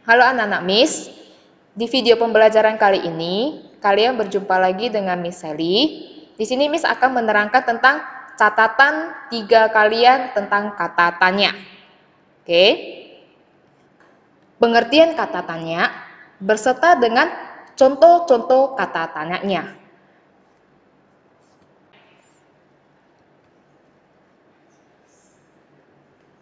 Halo anak-anak Miss, di video pembelajaran kali ini kalian berjumpa lagi dengan Miss Sally. Di sini Miss akan menerangkan tentang catatan 3 kalian tentang kata tanya. Oke. Pengertian kata tanya berserta dengan contoh-contoh kata tanyanya.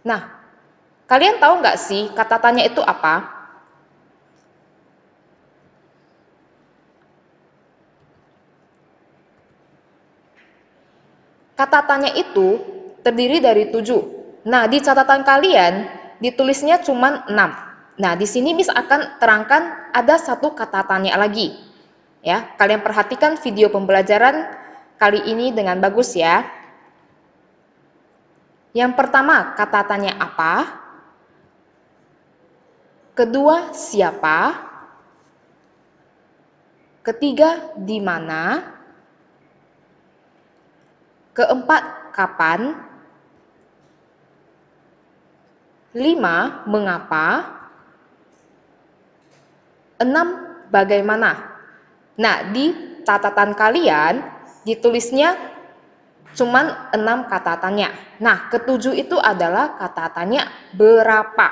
Nah, kalian tahu nggak sih kata tanya itu apa? Kata tanya itu terdiri dari 7. Nah, di catatan kalian ditulisnya cuma 6. Nah, di sini Miss akan terangkan ada satu kata tanya lagi. Ya, kalian perhatikan video pembelajaran kali ini dengan bagus ya. Yang pertama, kata tanya apa? Kedua, siapa? Ketiga, di mana? Keempat, kapan? 5, mengapa? 6, bagaimana? Nah, di catatan kalian ditulisnya cuma 6 kata tanya. Nah, ketujuh itu adalah kata tanya berapa.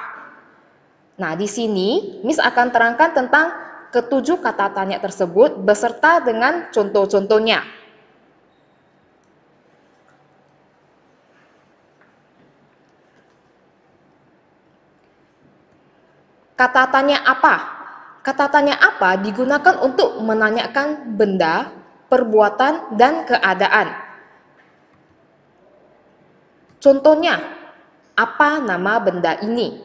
Nah, di sini Miss akan terangkan tentang ketujuh kata tanya tersebut beserta dengan contoh-contohnya. Kata tanya apa? Kata tanya apa digunakan untuk menanyakan benda, perbuatan, dan keadaan. Contohnya, apa nama benda ini?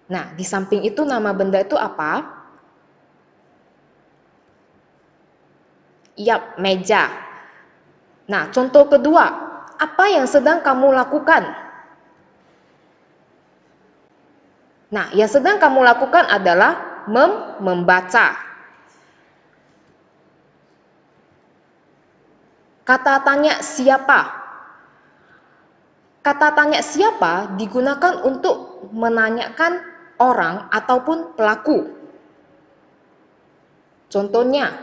Nah, di samping itu nama benda itu apa? Yap, meja. Nah, contoh kedua, apa yang sedang kamu lakukan? Nah, yang sedang kamu lakukan adalah membaca. Kata tanya siapa? Kata tanya siapa digunakan untuk menanyakan orang ataupun pelaku. Contohnya,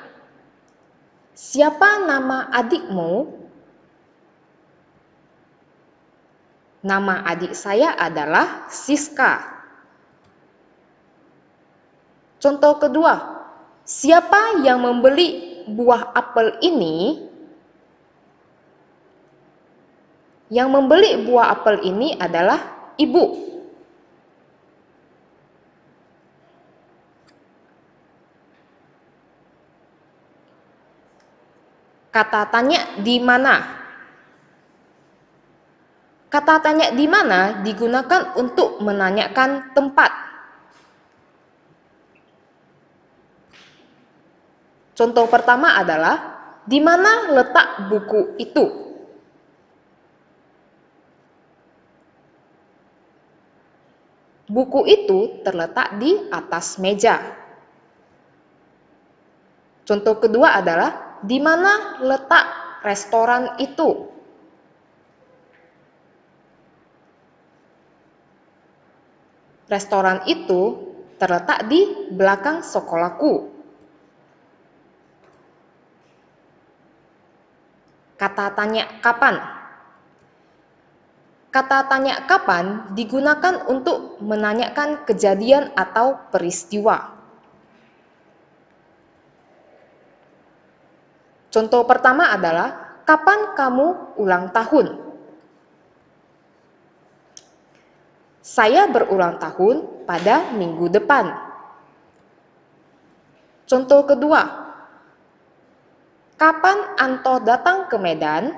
siapa nama adikmu? Nama adik saya adalah Siska. Contoh kedua, siapa yang membeli buah apel ini? Yang membeli buah apel ini adalah ibu. Kata tanya di mana? Kata tanya di mana digunakan untuk menanyakan tempat. Contoh pertama adalah, di mana letak buku itu? Buku itu terletak di atas meja. Contoh kedua adalah, di mana letak restoran itu? Restoran itu terletak di belakang sekolahku. Kata tanya kapan? Kata tanya kapan digunakan untuk menanyakan kejadian atau peristiwa. Contoh pertama adalah, kapan kamu ulang tahun? Saya berulang tahun pada minggu depan. Contoh kedua, kapan Anto datang ke Medan?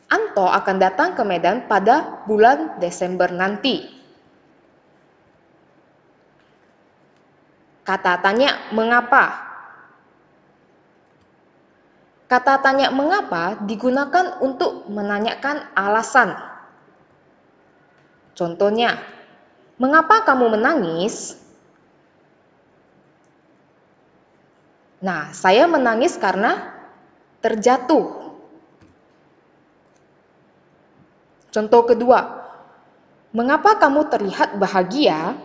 Anto akan datang ke Medan pada bulan Desember nanti. Kata tanya mengapa? Kata tanya mengapa digunakan untuk menanyakan alasan. Contohnya, mengapa kamu menangis? Nah, saya menangis karena terjatuh. Contoh kedua, mengapa kamu terlihat bahagia?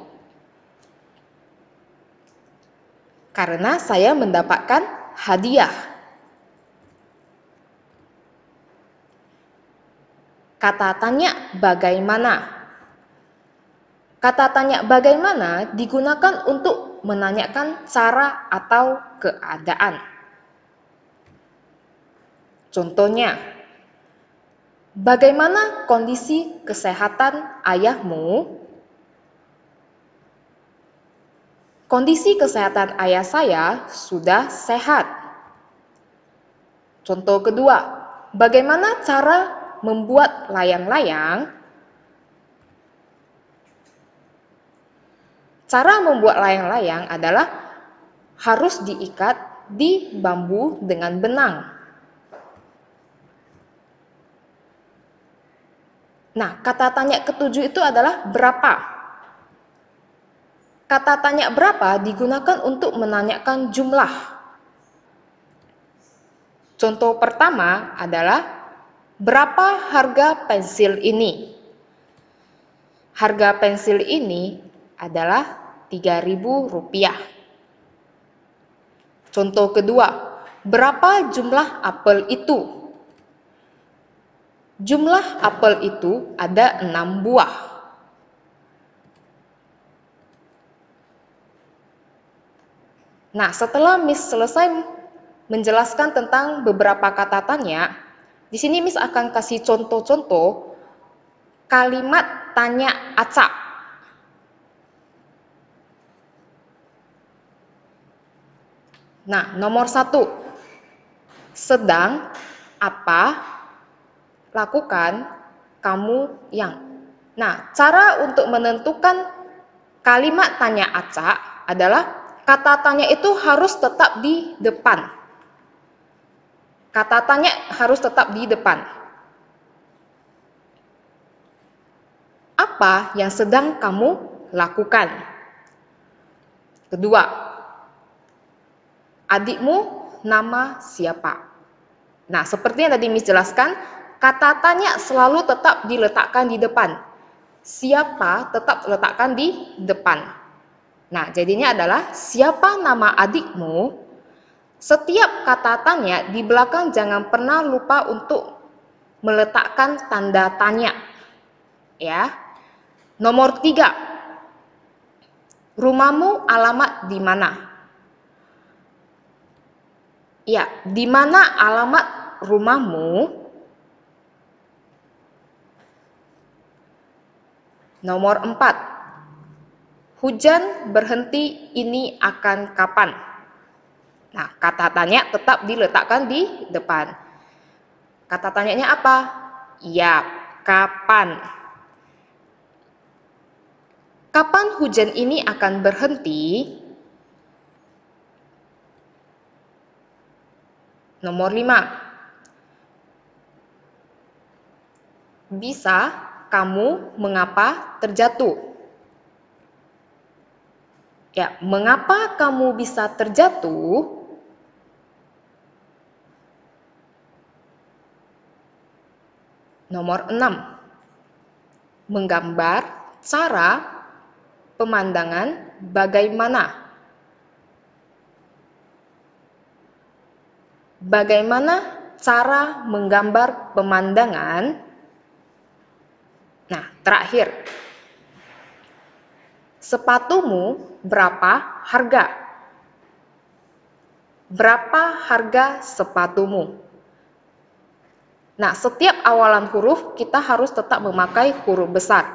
Karena saya mendapatkan hadiah. Kata tanya bagaimana? Kata tanya bagaimana digunakan untuk menanyakan cara atau keadaan. Contohnya, bagaimana kondisi kesehatan ayahmu? Kondisi kesehatan ayah saya sudah sehat. Contoh kedua, bagaimana cara membuat layang-layang? Cara membuat layang-layang adalah harus diikat di bambu dengan benang. Nah, kata tanya ketujuh itu adalah berapa. Kata tanya berapa digunakan untuk menanyakan jumlah. Contoh pertama adalah berapa harga pensil ini? Harga pensil ini adalah Rp3.000. Contoh kedua, berapa jumlah apel itu? Jumlah apel itu ada 6 buah. Nah, setelah Miss selesai menjelaskan tentang beberapa kata tanya, di sini Miss akan kasih contoh-contoh kalimat tanya acak. Nah, nomor 1, sedang, apa, lakukan, kamu, yang. Nah, cara untuk menentukan kalimat tanya acak adalah kata tanya itu harus tetap di depan. Kata tanya harus tetap di depan. Apa yang sedang kamu lakukan? Kedua, adikmu nama siapa? Nah, seperti yang tadi Miss jelaskan, kata tanya selalu tetap diletakkan di depan. Siapa tetap letakkan di depan. Nah, jadinya adalah siapa nama adikmu? Setiap kata tanya di belakang jangan pernah lupa untuk meletakkan tanda tanya. Ya. Nomor 3. Rumahmu alamat di mana? Ya, di mana alamat rumahmu? Nomor 4. Hujan berhenti ini akan kapan? Nah, kata tanya tetap diletakkan di depan. Kata tanyanya apa? Ya, kapan? Kapan hujan ini akan berhenti? Nomor 5. Bisa kamu mengapa terjatuh? Ya, mengapa kamu bisa terjatuh? Nomor 6. Menggambar cara pemandangan bagaimana? Bagaimana cara menggambar pemandangan? Nah, terakhir. Sepatumu berapa harga? Berapa harga sepatumu? Nah, setiap awalan huruf kita harus tetap memakai huruf besar.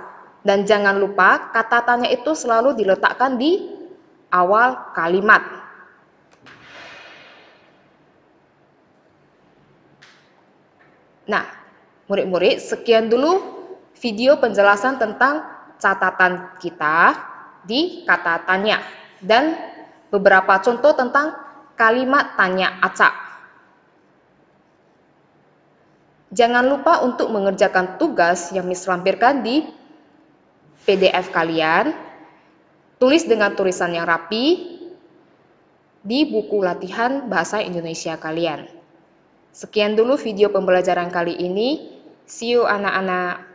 Dan jangan lupa kata tanya itu selalu diletakkan di awal kalimat. Nah, murid-murid, sekian dulu video penjelasan tentang catatan kita di kata tanya dan beberapa contoh tentang kalimat tanya acak. Jangan lupa untuk mengerjakan tugas yang Miss lampirkan di PDF kalian, tulis dengan tulisan yang rapi di buku latihan bahasa Indonesia kalian. Sekian dulu video pembelajaran kali ini. See you anak-anak.